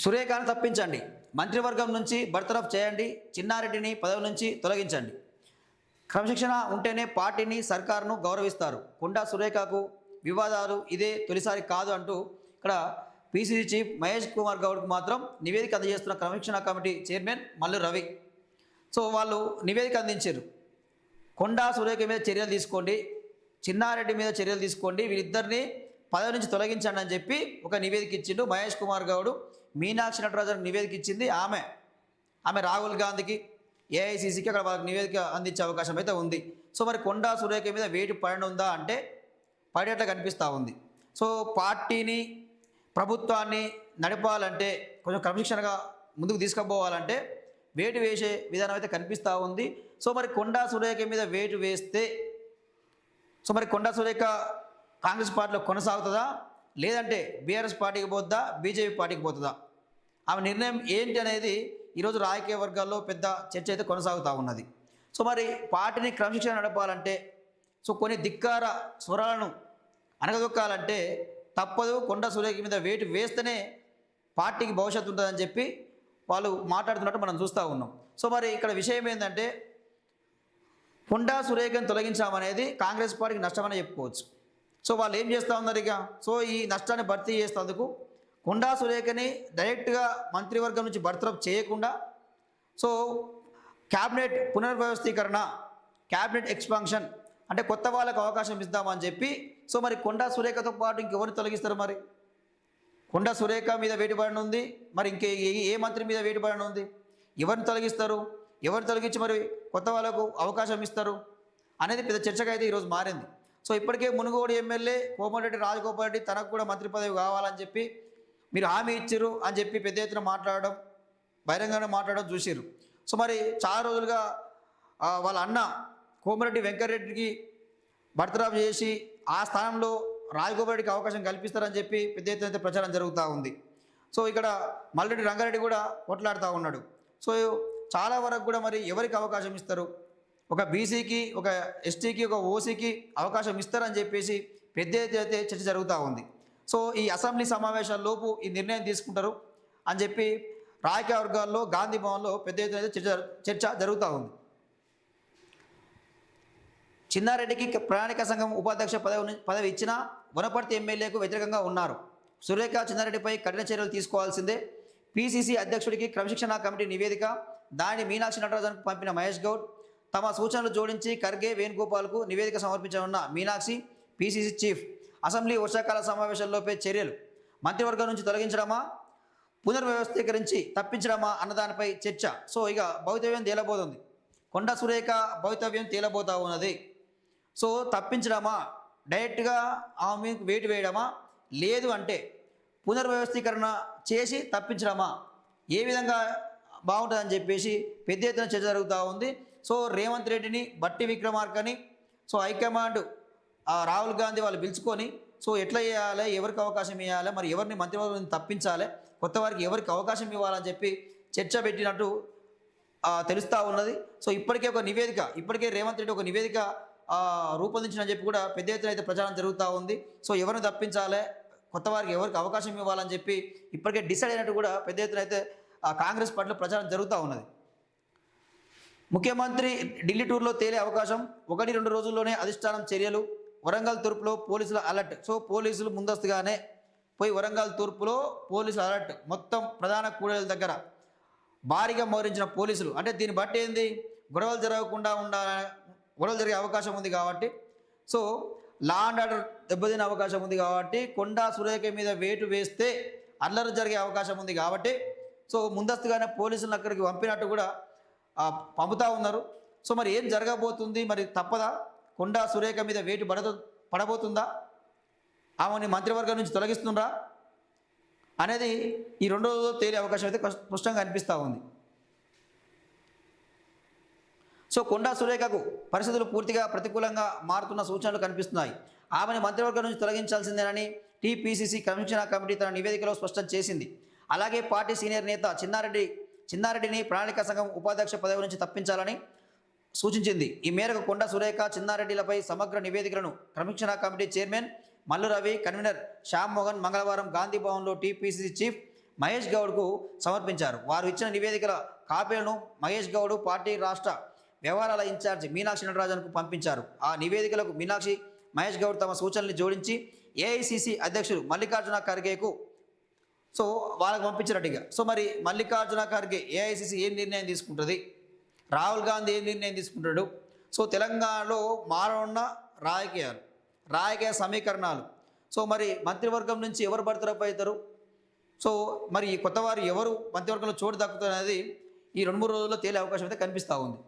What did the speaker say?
సురేఖను తప్పించండి, మంత్రివర్గం నుంచి బర్తరఫ్ చేయండి, చిన్నారెడ్డిని పదవి నుంచి తొలగించండి. క్రమశిక్షణ ఉంటేనే పార్టీని సర్కారును గౌరవిస్తారు. కొండా సురేఖకు వివాదాలు ఇదే తొలిసారి కాదు అంటూ ఇక్కడ పీసీసీ చీఫ్ మహేష్ కుమార్ గౌడ్కు మాత్రం నివేదిక అందజేస్తున్న క్రమశిక్షణ committee chairman Mallu Ravi. So వాళ్ళు నివేదిక అందించారు. కొండా సురేఖ మీద చర్యలు తీసుకోండి, చిన్నారెడ్డి మీద చర్యలు తీసుకోండి, వీరిద్దరిని పదవి నుంచి తొలగించండి అని చెప్పి ఒక నివేదిక ఇచ్చిండు మహేష్ కుమార్ గౌడ్. మీనాక్షి నటరాజన్ నివేదిక ఇచ్చింది ఆమె రాహుల్ గాంధీకి, ఏఐసీసీకి అక్కడ వాళ్ళకి నివేదిక అందించే అవకాశం అయితే ఉంది. సో మరి కొండా సురేఖ మీద వేటు పడనుందా అంటే పడేట్లా కనిపిస్తూ ఉంది. సో పార్టీని ప్రభుత్వాన్ని నడపాలంటే కొంచెం క్రమశిక్షణగా ముందుకు తీసుకుపోవాలంటే వేటు వేసే విధానం అయితే కనిపిస్తూ ఉంది. సో మరి కొండా సురేఖ మీద వేటు వేస్తే కొండా సురేఖ కాంగ్రెస్ పార్టీలో కొనసాగుతుందా, లేదంటే బీఆర్ఎస్ పార్టీకి పోతుందా, బీజేపీ పార్టీకి పోతుందా? ఆమె నిర్ణయం ఏంటి అనేది ఈరోజు రాజకీయ వర్గాల్లో పెద్ద చర్చ అయితే కొనసాగుతూ ఉన్నది. సో మరి పార్టీని క్రమశిక్షణ నడపాలంటే కొన్ని ధిక్కార స్వరాలను అణగదొక్కాలంటే తప్పదు, కొండా సురేఖ మీద వేటు వేస్తేనే పార్టీకి భవిష్యత్తు ఉంటుందని చెప్పి వాళ్ళు మాట్లాడుతున్నట్టు మనం చూస్తూ ఉన్నాం. సో మరి ఇక్కడ విషయం ఏంటంటే కొండా సురేఖను తొలగించామనేది కాంగ్రెస్ పార్టీకి నష్టమని చెప్పుకోవచ్చు. సో వాళ్ళు ఏం చేస్తూ ఉన్నారు ఇక? సో ఈ నష్టాన్ని భర్తీ చేసేందుకు కొండా సురేఖని డైరెక్ట్గా మంత్రివర్గం నుంచి బర్తరఫ్ చేయకుండా క్యాబినెట్ పునర్వ్యవస్థీకరణ, క్యాబినెట్ ఎక్స్పాన్షన్ అంటే కొత్త వాళ్ళకు అవకాశం ఇద్దామని చెప్పి మరి కొండా సురేఖతో పాటు ఇంకెవరిని తొలగిస్తారు? మరి కొండా సురేఖ మీద వేటుబడిన ఉంది, మరి ఏ మంత్రి మీద వేటుబడిన ఉంది? ఎవరిని తొలగిస్తారు? ఎవరు తొలగించి మరి కొత్త వాళ్ళకు అవకాశం ఇస్తారు అనేది పెద్ద చర్చగా అయితే ఈరోజు మారింది. సో ఇప్పటికే మునుగోడు ఎమ్మెల్యే కోమటిరెడ్డి రాజగోపాల్ రెడ్డి తనకు కూడా మంత్రి పదవి కావాలని చెప్పి మీరు హామీ ఇచ్చారు అని చెప్పి పెద్ద ఎత్తున మాట్లాడడం, బహిరంగంగా మాట్లాడడం చూసిరు. సో మరి చాలా రోజులుగా వాళ్ళ అన్న కోమటిరెడ్డి వెంకటరెడ్డికి బర్తరఫ్ చేసి ఆ స్థానంలో రాజగోపాల్ రెడ్డికి అవకాశం కల్పిస్తారని చెప్పి పెద్ద ఎత్తున ప్రచారం జరుగుతూ ఉంది. సో ఇక్కడ మల్రెడ్డి రంగారెడ్డి కూడా కొట్లాడుతూ ఉన్నాడు. సో చాలా వరకు కూడా మరి ఎవరికి అవకాశం ఇస్తారు? ఒక బీసీకి, ఒక ఎస్టీకి, ఒక ఓసీకి అవకాశం ఇస్తారని చెప్పేసి పెద్ద ఎత్తున చర్చ జరుగుతూ ఉంది. సో ఈ అసెంబ్లీ సమావేశాల్లోపు ఈ నిర్ణయం తీసుకుంటారు అని చెప్పి రాజకీయ వర్గాల్లో గాంధీ భవన్లో పెద్ద ఎత్తున చర్చ జరుగుతూ ఉంది. చిన్నారెడ్డికి ప్రణాళిక సంఘం ఉపాధ్యక్ష పదవి ఇచ్చినా వనపర్తి ఎమ్మెల్యేకు వ్యతిరేకంగా ఉన్నారు. సురేఖ చిన్నారెడ్డిపై కఠిన చర్యలు తీసుకోవాల్సిందే. పీసీసీ అధ్యక్షుడికి క్రమశిక్షణ కమిటీ నివేదిక, దాని మీనాక్షి నటరాజన్కు పంపిన మహేష్ గౌడ్ తమ సూచనలు జోడించి ఖర్గే, వేణుగోపాల్కు నివేదిక సమర్పించనున్న మీనాక్షి, పీసీసీ చీఫ్ అసెంబ్లీ వర్షాకాల సమావేశాల్లోపై చర్యలు, మంత్రివర్గం నుంచి తొలగించడమా, పునర్వ్యవస్థీకరించి తప్పించడమా అన్నదానిపై చర్చ. సో ఇక భవితవ్యం తేలబోతుంది. కొండా సురేఖ భవితవ్యం తేలబోతా ఉన్నది. సో తప్పించడమా, డైరెక్ట్గా ఆమె వేటు వేయడమా, లేదు అంటే పునర్వ్యవస్థీకరణ చేసి తప్పించడమా, ఏ విధంగా బాగుంటుందని చెప్పేసి పెద్ద ఎత్తున చర్చ జరుగుతూ ఉంది. సో రేవంత్ రెడ్డిని, బట్టి విక్రమార్కని హైకమాండ్ రాహుల్ గాంధీ వాళ్ళు పిలుచుకొని ఎట్లా చేయాలి, ఎవరికి అవకాశం ఇవ్వాలి, మరి ఎవరిని మంత్రివర్గం తప్పించాలి, కొత్త వారికి ఎవరికి అవకాశం ఇవ్వాలని చెప్పి చర్చ పెట్టినట్టు తెలుస్తూ ఉన్నది. సో ఇప్పటికే రేవంత్ రెడ్డి ఒక నివేదిక రూపొందించిన చెప్పి కూడా పెద్ద ఎత్తున అయితే ప్రచారం జరుగుతూ ఉంది. సో ఎవరిని తప్పించాలి, కొత్త వారికి ఎవరికి అవకాశం ఇవ్వాలని చెప్పి ఇప్పటికే డిసైడ్ అయినట్టు కూడా పెద్ద ఎత్తున అయితే కాంగ్రెస్ పార్టీలో ప్రచారం జరుగుతూ ఉన్నది. ముఖ్యమంత్రి ఢిల్లీ టూర్లో తేలే అవకాశం, 1-2 రోజుల్లోనే అధిష్టానం చర్యలు. వరంగల్ తూర్పులో పోలీసుల అలర్ట్. సో పోలీసులు ముందస్తుగానే పోయి వరంగల్ తూర్పులో పోలీసుల అలర్ట్, మొత్తం ప్రధాన కూడలి దగ్గర భారీగా మోహరించిన పోలీసులు. అంటే దీన్ని బట్టి ఏంది, గొడవలు జరిగే అవకాశం ఉంది కాబట్టి, సో లా అండ్ ఆర్డర్ దెబ్బతినే అవకాశం ఉంది కాబట్టి, కొండా సురేఖ మీద వేటు వేస్తే అల్లరి జరిగే అవకాశం ఉంది కాబట్టి సో ముందస్తుగానే పోలీసులను అక్కడికి పంపినట్టు కూడా పంపుతూ ఉన్నారు. సో మరి ఏం జరగబోతుంది, మరి తప్పదా, కొండా సురేఖ మీద వేటు పడబోతుందా, ఆమెని మంత్రివర్గం నుంచి తొలగిస్తుందా అనేది ఈ 2 రోజుల్లో తేలే అవకాశం అయితే స్పష్టంగా అనిపిస్తూ ఉంది. సో కొండా సురేఖకు పరిస్థితులు పూర్తిగా ప్రతికూలంగా మారుతున్న సూచనలు కనిపిస్తున్నాయి. ఆమెను మంత్రివర్గం నుంచి తొలగించాల్సిందేనని టీపీసీసీ క్రమశిక్షణ కమిటీ తన నివేదికలో స్పష్టం చేసింది. అలాగే పార్టీ సీనియర్ నేత చిన్నారెడ్డిని ప్రణాళిక సంఘం ఉపాధ్యక్ష పదవి నుంచి తప్పించాలని సూచించింది. ఈ మేరకు కొండా సురేఖ, చిన్నారెడ్డిలపై సమగ్ర నివేదికలను క్రమశిక్షణ committee chairman Mallu Ravi, convener Shyam Mohan మంగళవారం గాంధీ భవన్లో టీపీసీసీ చీఫ్ మహేష్ గౌడ్కు సమర్పించారు. వారు ఇచ్చిన నివేదికల కాపీలను మహేష్ గౌడ్ పార్టీ రాష్ట్ర వ్యవహారాల ఇన్ఛార్జ్ మీనాక్షి నటరాజన్కు పంపించారు. ఆ నివేదికలకు మీనాక్షి, మహేష్ గౌడ్ తమ సూచనల్ని జోడించి ఏఐసిసి అధ్యక్షుడు మల్లికార్జున ఖర్గేకు వాళ్ళకు పంపించినట్టుగా. మరి మల్లికార్జున ఖర్గే ఏఐసిసి ఏం నిర్ణయం తీసుకుంటుంది, రాహుల్ గాంధీ ఏం నిర్ణయం తీసుకుంటాడు? తెలంగాణలో మారనున్న రాజకీయ సమీకరణాలు. మరి మంత్రివర్గం నుంచి ఎవరు బర్తరఫ్ అవుతారు? మరి ఈ కొత్త వారు ఎవరు మంత్రివర్గంలో చోటు దక్కుతుంది అనేది ఈ 2-3 రోజుల్లో తేలే అవకాశం అయితే కనిపిస్తూ ఉంది.